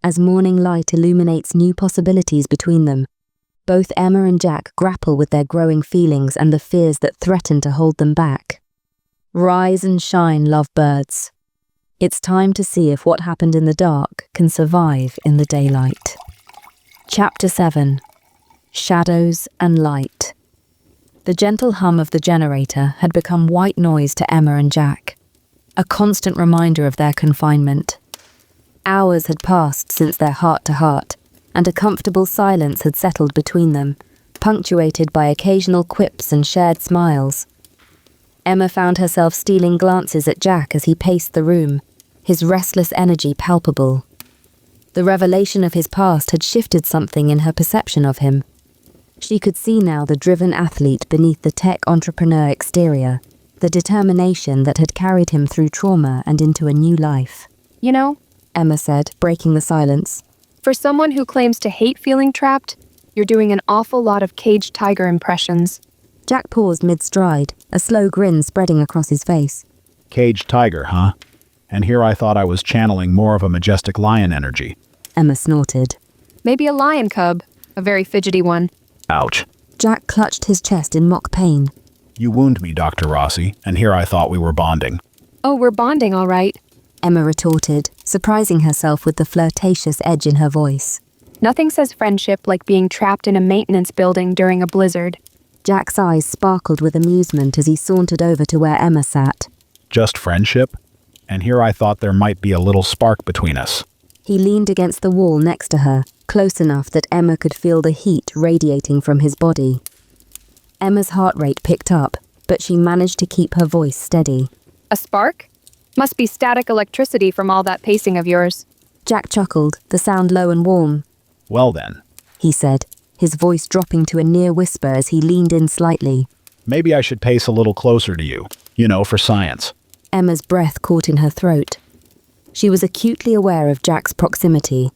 as morning light illuminates new possibilities between them. Both Emma and Jack grapple with their growing feelings and the fears that threaten to hold them back. Rise and shine, lovebirds. It's time to see if what happened in the dark can survive in the daylight. Chapter 7. Shadows and Light. The gentle hum of the generator had become white noise to Emma and Jack, a constant reminder of their confinement. Hours had passed since their heart-to-heart, and a comfortable silence had settled between them, punctuated by occasional quips and shared smiles. Emma found herself stealing glances at Jack as he paced the room, his restless energy palpable. The revelation of his past had shifted something in her perception of him. She could see now the driven athlete beneath the tech entrepreneur exterior, the determination that had carried him through trauma and into a new life. You know, Emma said, breaking the silence, for someone who claims to hate feeling trapped, you're doing an awful lot of caged tiger impressions. Jack paused mid-stride, a slow grin spreading across his face. Caged tiger, huh? And here I thought I was channeling more of a majestic lion energy. Emma snorted. Maybe a lion cub, a very fidgety one. Ouch. Jack clutched his chest in mock pain. You wound me, Dr. Rossi, and here I thought we were bonding. Oh, we're bonding, all right. Emma retorted, surprising herself with the flirtatious edge in her voice. Nothing says friendship like being trapped in a maintenance building during a blizzard. Jack's eyes sparkled with amusement as he sauntered over to where Emma sat. Just friendship? And here I thought there might be a little spark between us. He leaned against the wall next to her, close enough that Emma could feel the heat radiating from his body. Emma's heart rate picked up, but she managed to keep her voice steady. A spark? Must be static electricity from all that pacing of yours. Jack chuckled, the sound low and warm. Well then, he said, his voice dropping to a near whisper as he leaned in slightly. Maybe I should pace a little closer to you, for science. Emma's breath caught in her throat. She was acutely aware of Jack's proximity,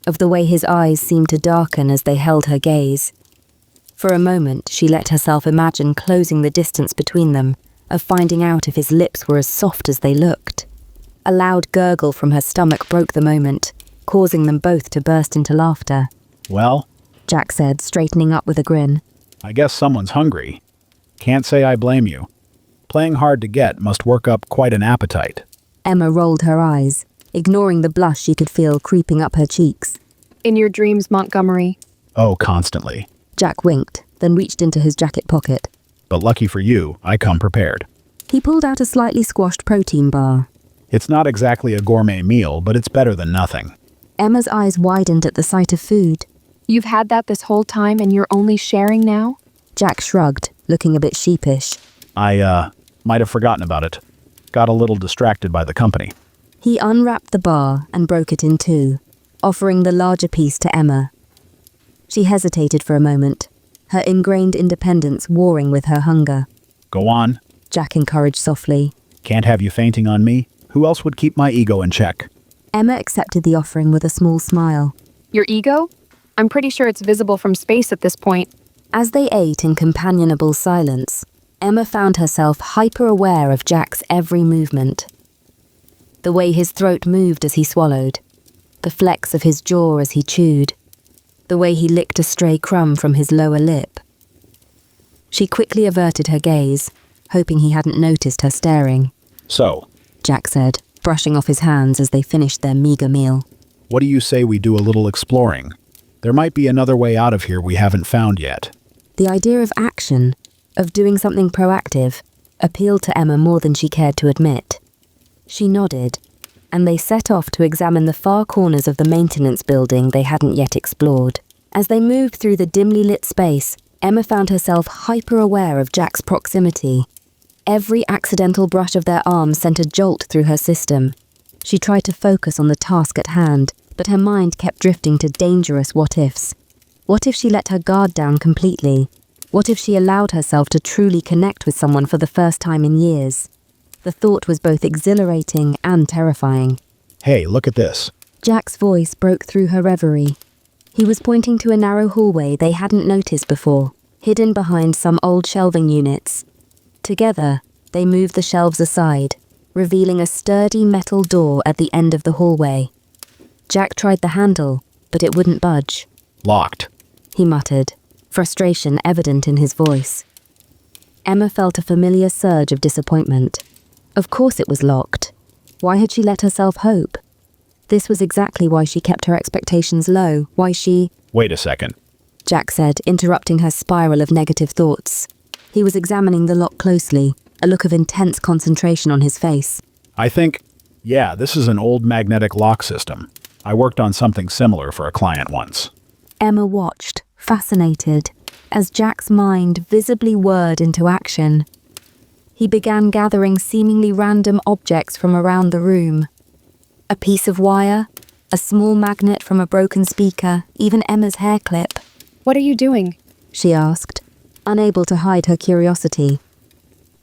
of the way his eyes seemed to darken as they held her gaze. For a moment, she let herself imagine closing the distance between them, of finding out if his lips were as soft as they looked. A loud gurgle from her stomach broke the moment, causing them both to burst into laughter. Well, Jack said, straightening up with a grin. I guess someone's hungry. Can't say I blame you. Playing hard to get must work up quite an appetite. Emma rolled her eyes, ignoring the blush she could feel creeping up her cheeks. In your dreams, Montgomery. Oh, constantly. Jack winked, then reached into his jacket pocket. But lucky for you, I come prepared. He pulled out a slightly squashed protein bar. It's not exactly a gourmet meal, but it's better than nothing. Emma's eyes widened at the sight of food. You've had that this whole time and you're only sharing now? Jack shrugged, looking a bit sheepish. I might have forgotten about it. Got a little distracted by the company. He unwrapped the bar and broke it in two, offering the larger piece to Emma. She hesitated for a moment, her ingrained independence warring with her hunger. Go on, Jack encouraged softly. Can't have you fainting on me. Who else would keep my ego in check? Emma accepted the offering with a small smile. Your ego? I'm pretty sure it's visible from space at this point. As they ate in companionable silence, Emma found herself hyper-aware of Jack's every movement. The way his throat moved as he swallowed, the flex of his jaw as he chewed, the way he licked a stray crumb from his lower lip. She quickly averted her gaze, hoping he hadn't noticed her staring. So, Jack said, brushing off his hands as they finished their meager meal. What do you say we do a little exploring? There might be another way out of here we haven't found yet. The idea of action, of doing something proactive, appealed to Emma more than she cared to admit. She nodded, and they set off to examine the far corners of the maintenance building they hadn't yet explored. As they moved through the dimly lit space, Emma found herself hyper-aware of Jack's proximity. Every accidental brush of their arms sent a jolt through her system. She tried to focus on the task at hand, but her mind kept drifting to dangerous what-ifs. What if she let her guard down completely? What if she allowed herself to truly connect with someone for the first time in years? The thought was both exhilarating and terrifying. Hey, look at this. Jack's voice broke through her reverie. He was pointing to a narrow hallway they hadn't noticed before, hidden behind some old shelving units. Together, they moved the shelves aside, revealing a sturdy metal door at the end of the hallway. Jack tried the handle, but it wouldn't budge. Locked. He muttered, frustration evident in his voice. Emma felt a familiar surge of disappointment. Of course it was locked. Why had she let herself hope? This was exactly why she kept her expectations low, why she— Wait a second. Jack said, interrupting her spiral of negative thoughts. He was examining the lock closely, a look of intense concentration on his face. I think, yeah, this is an old magnetic lock system. I worked on something similar for a client once. Emma watched, fascinated, as Jack's mind visibly whirred into action. He began gathering seemingly random objects from around the room. A piece of wire, a small magnet from a broken speaker, even Emma's hair clip. What are you doing? She asked, unable to hide her curiosity.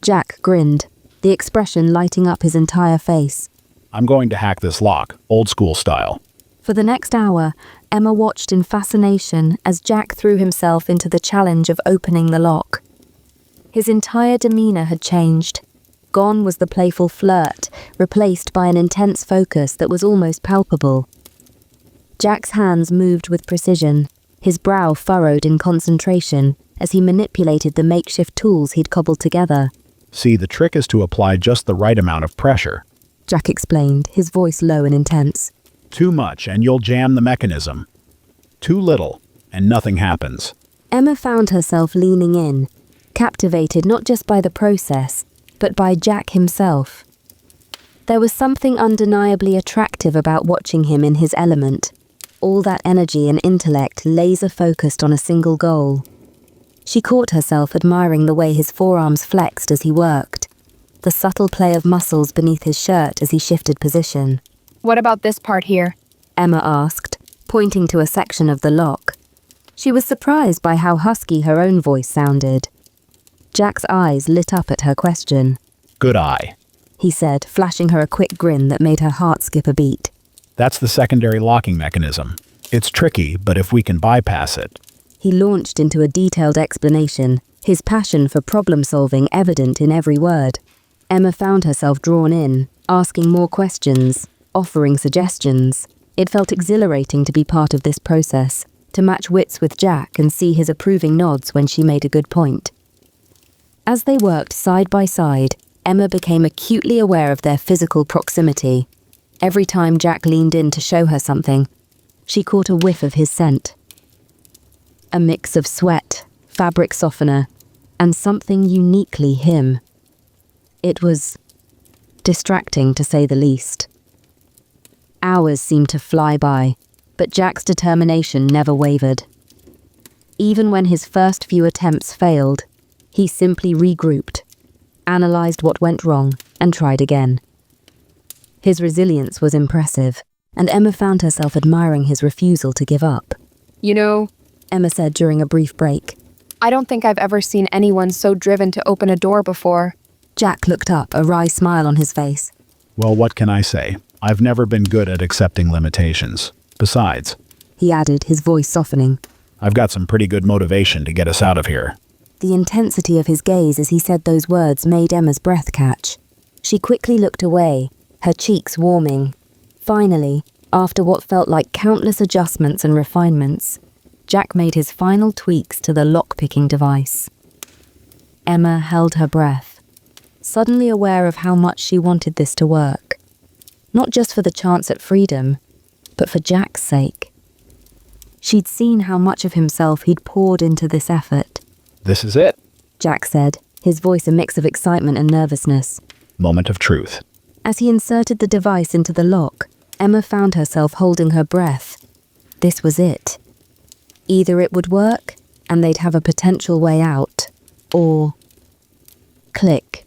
Jack grinned, the expression lighting up his entire face. I'm going to hack this lock, old school style. For the next hour, Emma watched in fascination as Jack threw himself into the challenge of opening the lock. His entire demeanor had changed. Gone was the playful flirt, replaced by an intense focus that was almost palpable. Jack's hands moved with precision, his brow furrowed in concentration as he manipulated the makeshift tools he'd cobbled together. See, the trick is to apply just the right amount of pressure. Jack explained, his voice low and intense. Too much and you'll jam the mechanism. Too little and nothing happens. Emma found herself leaning in, captivated not just by the process, but by Jack himself. There was something undeniably attractive about watching him in his element, all that energy and intellect laser-focused on a single goal. She caught herself admiring the way his forearms flexed as he worked, the subtle play of muscles beneath his shirt as he shifted position. What about this part here? Emma asked, pointing to a section of the lock. She was surprised by how husky her own voice sounded. Jack's eyes lit up at her question. Good eye. He said, flashing her a quick grin that made her heart skip a beat. That's the secondary locking mechanism. It's tricky, but if we can bypass it. He launched into a detailed explanation, his passion for problem-solving evident in every word. Emma found herself drawn in, asking more questions, offering suggestions. It felt exhilarating to be part of this process, to match wits with Jack and see his approving nods when she made a good point. As they worked side by side, Emma became acutely aware of their physical proximity. Every time Jack leaned in to show her something, she caught a whiff of his scent. A mix of sweat, fabric softener, and something uniquely him. It was distracting, to say the least. Hours seemed to fly by, but Jack's determination never wavered. Even when his first few attempts failed, he simply regrouped, analysed what went wrong, and tried again. His resilience was impressive, and Emma found herself admiring his refusal to give up. You know, Emma said during a brief break. I don't think I've ever seen anyone so driven to open a door before. Jack looked up, a wry smile on his face. Well, what can I say? I've never been good at accepting limitations. Besides, He added, his voice softening. I've got some pretty good motivation to get us out of here. The intensity of his gaze as he said those words made Emma's breath catch. She quickly looked away, her cheeks warming. Finally, after what felt like countless adjustments and refinements, Jack made his final tweaks to the lock-picking device. Emma held her breath, suddenly aware of how much she wanted this to work. Not just for the chance at freedom, but for Jack's sake. She'd seen how much of himself he'd poured into this effort. This is it. Jack said, his voice a mix of excitement and nervousness. Moment of truth. As he inserted the device into the lock, Emma found herself holding her breath. This was it. Either it would work, and they'd have a potential way out, or— Click.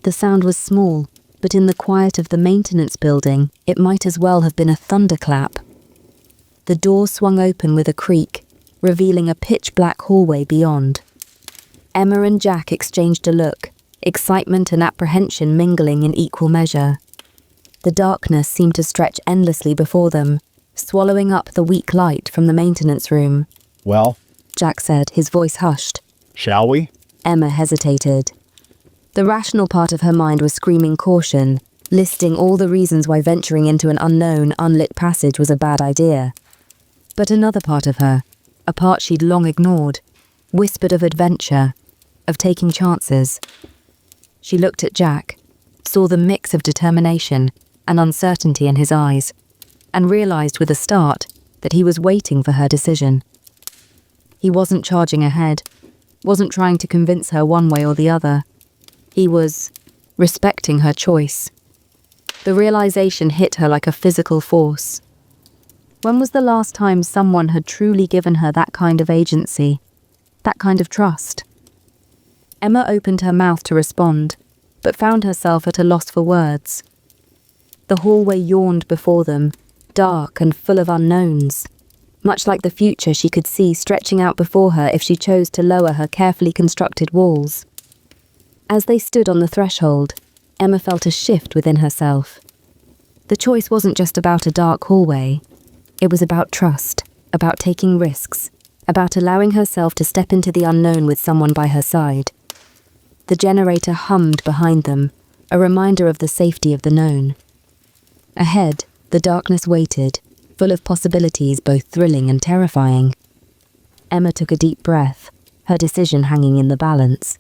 The sound was small, but in the quiet of the maintenance building, it might as well have been a thunderclap. The door swung open with a creak, revealing a pitch-black hallway beyond. Emma and Jack exchanged a look, excitement and apprehension mingling in equal measure. The darkness seemed to stretch endlessly before them, swallowing up the weak light from the maintenance room. Well, Jack said, his voice hushed. shall we? Emma hesitated. The rational part of her mind was screaming caution, listing all the reasons why venturing into an unknown, unlit passage was a bad idea. But another part of her, a part she'd long ignored, whispered of adventure, of taking chances. She looked at Jack, saw the mix of determination and uncertainty in his eyes, and realized with a start that he was waiting for her decision. He wasn't charging ahead, wasn't trying to convince her one way or the other. He was respecting her choice. The realization hit her like a physical force. When was the last time someone had truly given her that kind of agency, that kind of trust? Emma opened her mouth to respond, but found herself at a loss for words. The hallway yawned before them, dark and full of unknowns, much like the future she could see stretching out before her if she chose to lower her carefully constructed walls. As they stood on the threshold, Emma felt a shift within herself. The choice wasn't just about a dark hallway. It was about trust, about taking risks, about allowing herself to step into the unknown with someone by her side. The generator hummed behind them, a reminder of the safety of the known. Ahead, the darkness waited, full of possibilities both thrilling and terrifying. Emma took a deep breath, her decision hanging in the balance.